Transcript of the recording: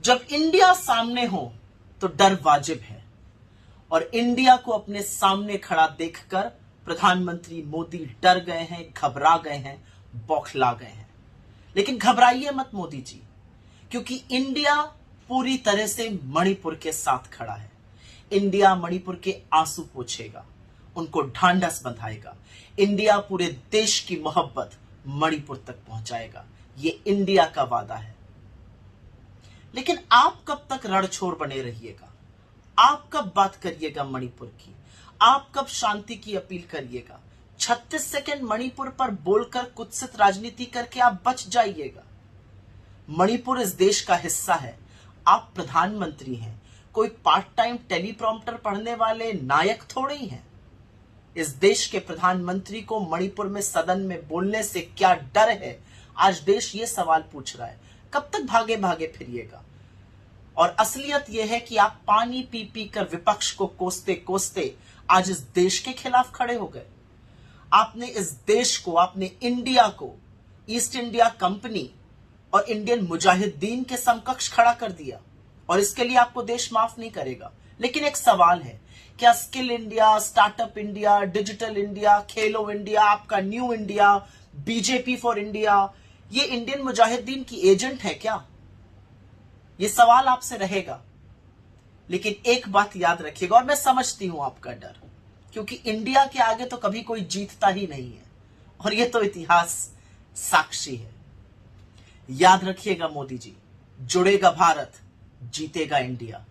जब इंडिया सामने हो तो डर वाजिब है और इंडिया को अपने सामने खड़ा देखकर प्रधानमंत्री मोदी डर गए हैं, घबरा गए हैं, बौखला गए हैं। लेकिन घबराइए मत मोदी जी, क्योंकि इंडिया पूरी तरह से मणिपुर के साथ खड़ा है। इंडिया मणिपुर के आंसू पोंछेगा, उनको ढांढस बंधाएगा। इंडिया पूरे देश की मोहब्बत मणिपुर तक पहुंचाएगा। ये इंडिया का वादा है। लेकिन आप कब तक रणछोड़ बने रहिएगा? आप कब बात करिएगा मणिपुर की? आप कब शांति की अपील करिएगा? 36 सेकंड मणिपुर पर बोलकर कुत्सित राजनीति करके आप बच जाइएगा। मणिपुर इस देश का हिस्सा है। आप प्रधानमंत्री हैं, कोई पार्ट टाइम टेलीप्रॉम्प्टर पढ़ने वाले नायक थोड़े ही हैं। इस देश के प्रधानमंत्री को मणिपुर में सदन में बोलने से क्या डर है? आज देश ये सवाल पूछ रहा है। कब तक भागे भागे फिरिएगा? और असलियत यह है कि आप पानी पी पी कर विपक्ष को कोसते कोसते आज इस देश के खिलाफ खड़े हो गए। आपने इस देश को, आपने इंडिया को ईस्ट इंडिया कंपनी और इंडियन मुजाहिदीन के समकक्ष खड़ा कर दिया और इसके लिए आपको देश माफ नहीं करेगा। लेकिन एक सवाल है, क्या skill India, startup India, digital India, खेलो इंडिया, आपका new India, BJP for India, ये इंडियन मुजाहिदीन की एजेंट है क्या? ये सवाल आपसे रहेगा। लेकिन एक बात याद रखिएगा, और मैं समझती हूं आपका डर, क्योंकि इंडिया के आगे तो कभी कोई जीतता ही नहीं है और ये तो इतिहास साक्षी है। याद रखिएगा मोदी जी, जुड़ेगा भारत, जीतेगा इंडिया।